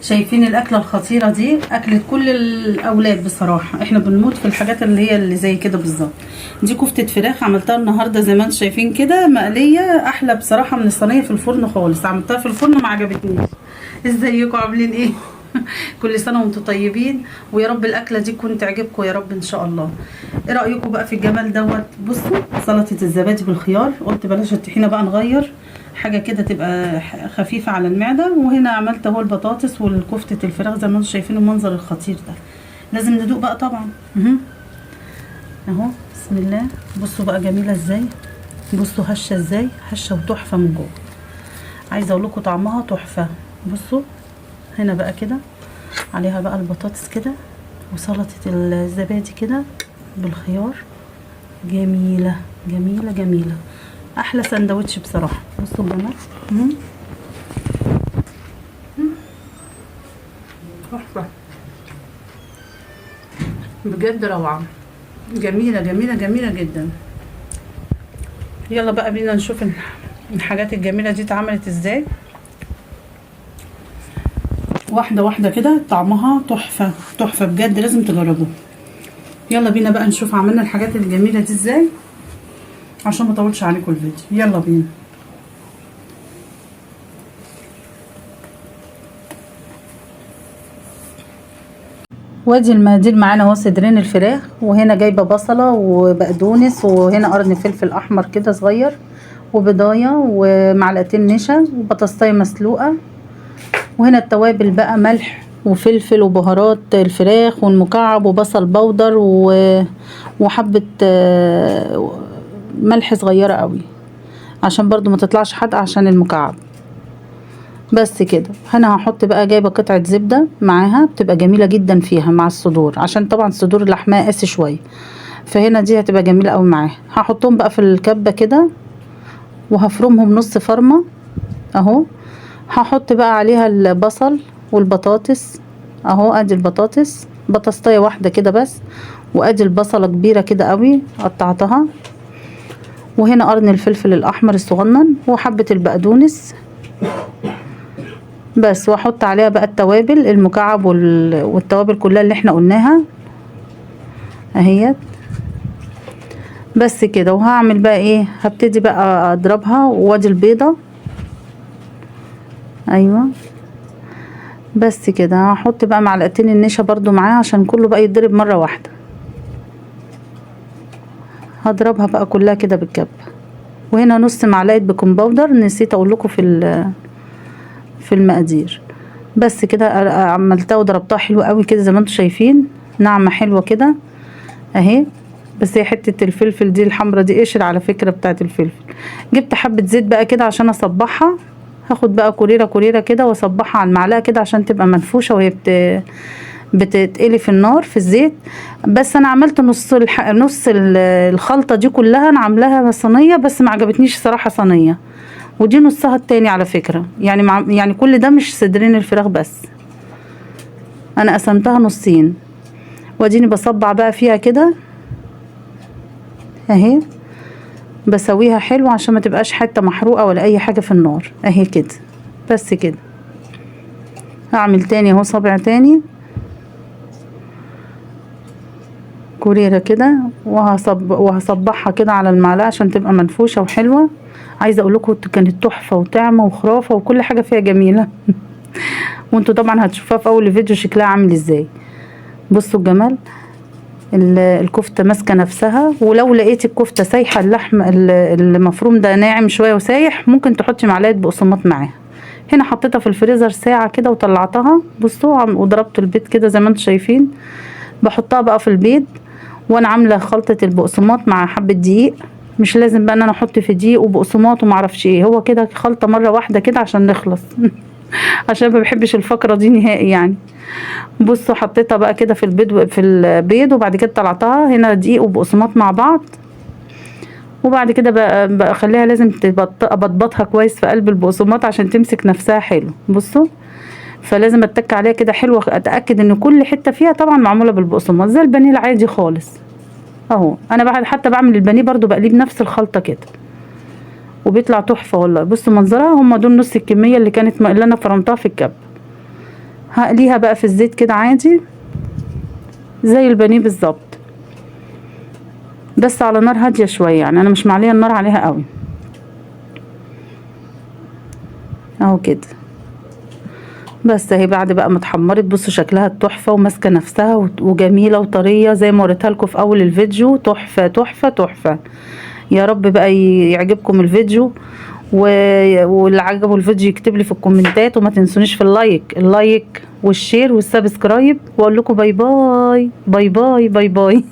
شايفين الاكله الخطيره دي؟ اكله كل الاولاد بصراحه. احنا بنموت في الحاجات اللي هي اللي زي كده بالظبط. دي كفته فراخ عملتها النهارده زي ما انتم شايفين كده، مقليه، احلى بصراحه من الصينيه في الفرن خالص. عملتها في الفرن ما عجبتنيش. ازيكم عاملين ايه؟ كل سنه وانتم طيبين، ويا رب الاكله دي تكون تعجبكم يا رب ان شاء الله. ايه رايكم بقى في الجمال دوت؟ بصوا، سلطه الزبادي بالخيار، قلت بلاش الطحينه بقى، نغير حاجه كده تبقى خفيفه على المعده. وهنا عملت اهو البطاطس والكفته الفراخ زي ما انتم شايفين المنظر الخطير ده. لازم ندوق بقى طبعا. اهو بسم الله. بصوا بقى جميله ازاي، بصوا هشه ازاي، هشه وتحفه من جوه. عايزه اقول لكم طعمها تحفه. بصوا هنا بقى كده عليها بقى البطاطس كده، وسلطه الزبادي كده بالخيار، جميله جميله جميله. احلى سندوتش بصراحه. بصوا الجمال، تحفه بجد، روعه، جميله جميله جميله جدا. يلا بقى بينا نشوف الحاجات الجميله دي اتعملت ازاي، واحده واحده كده. طعمها تحفه تحفه بجد، لازم تجربوه. يلا بينا بقى نشوف عملنا الحاجات الجميله دي ازاي عشان ما اطولش عليكم الفيديو. يلا بينا. وادي المقادير معانا اهو. صدرين الفراخ، وهنا جايبه بصله وبقدونس، وهنا قرن فلفل احمر كده صغير، وبضايه، ومعلقتين نشا، وبطاطسايه مسلوقه. وهنا التوابل بقى، ملح وفلفل وبهارات الفراخ والمكعب وبصل بودر وحبه ملح صغيره قوي عشان برضو ما تطلعش حادقه عشان المكعب. بس كده. هنا هحط بقى، جايبه قطعه زبده معاها بتبقى جميله جدا فيها مع الصدور، عشان طبعا صدور لحمها قاسي شويه، فهنا دي هتبقى جميله قوي معاها. هحطهم بقى في الكبه كده، وهفرمهم نص فرمه اهو. هحط بقى عليها البصل والبطاطس اهو. ادي البطاطس، بطاطسايه واحده كده بس، وادي البصله كبيره كده قوي قطعتها، وهنا قرن الفلفل الاحمر الصغنن، وحبه البقدونس بس. واحط عليها بقى التوابل، المكعب والتوابل كلها اللي احنا قلناها اهيت بس كده. وهعمل بقى ايه، هبتدي بقى اضربها. وادي البيضه، ايوه بس كده. هحط بقى معلقتين النشا برضو معاه عشان كله بقى يتضرب مره واحده. هضربها بقى كلها كده بالكب. وهنا نص معلقه بيكنج باودر، نسيت اقول لكم في المقادير. بس كده عملتها وضربتها حلو قوي كده زي ما انتم شايفين، ناعمه حلوه كده اهي. بس هي حته الفلفل دي الحمرا دي قشر على فكره بتاعه الفلفل. جبت حبه زيت بقى كده عشان اصبحها. هاخد بقى كوريره كوريره كده واصبحها على المعلقه كده عشان تبقى منفوشه وهي بتتقلي في النار في الزيت. بس انا عملت نص الخلطه دي كلها، انا عاملاها صينيه بس ما عجبتنيش صراحه صينيه، ودي نصها التاني على فكره. يعني كل ده مش صدرين الفراخ بس، انا قسمتها نصين. واديني بصبع بقى فيها كده اهي، بسويها حلو عشان ما تبقاش حته محروقه ولا اي حاجه في النار اهي كده بس كده. هعمل تاني اهو صابع تاني كوريرة كده، وهصبحها كده على المعلقه عشان تبقى منفوشه وحلوه. عايزه اقول لكم كانت تحفه وطعمه وخرافه وكل حاجه فيها جميله. وانتوا طبعا هتشوفوها في اول فيديو شكلها عامل ازاي. بصوا الجمال، الكفته ماسكه نفسها. ولو لقيت الكفته سايحه، اللحم المفروم ده ناعم شويه وسايح، ممكن تحطي معلقه بقسماط معاها. هنا حطيتها في الفريزر ساعه كده وطلعتها. بصوا وضربت البيض كده زي ما انتم شايفين. بحطها بقى في البيض، وانا عامله خلطه البقسماط مع حبه دقيق. مش لازم بقى ان انا احط في دقيق وبقسماط ومعرفش ايه، هو كده خلطه مره واحده كده عشان نخلص. عشان ما بحبش الفقره دي نهائي يعني. بصوا حطيتها بقى كده في البيض وبعد كده طلعتها. هنا دقيق وبقسماط مع بعض. وبعد كده بقى اخليها لازم ابطبطها كويس في قلب البقسماط عشان تمسك نفسها حلو. بصوا، فلازم اتك عليها كده حلوه، اتاكد ان كل حته فيها طبعا معموله بالبقسماط زي البانيه العادي خالص اهو. انا بعد حتى بعمل البانيه برضو بقليه بنفس الخلطه كده، وبيطلع تحفه والله. بصوا منظرها، هم دول نص الكميه اللي انا فرمتها في الكب هقليها بقى في الزيت كده عادي زي البانيه بالظبط، بس على نار هاديه شويه، يعني انا مش معليه النار عليها قوي اهو كده. بس اهي بعد بقى ما اتحمرت بصوا شكلها تحفه وماسكه نفسها وجميله وطريه زي ما وريتها لكم في اول الفيديو. تحفه تحفه تحفه. يا رب بقى يعجبكم الفيديو، واللي عجبه الفيديو يكتب لي في الكومنتات، وما تنسونيش في اللايك والشير والسبسكرايب، واقول لكم باي باي باي باي باي باي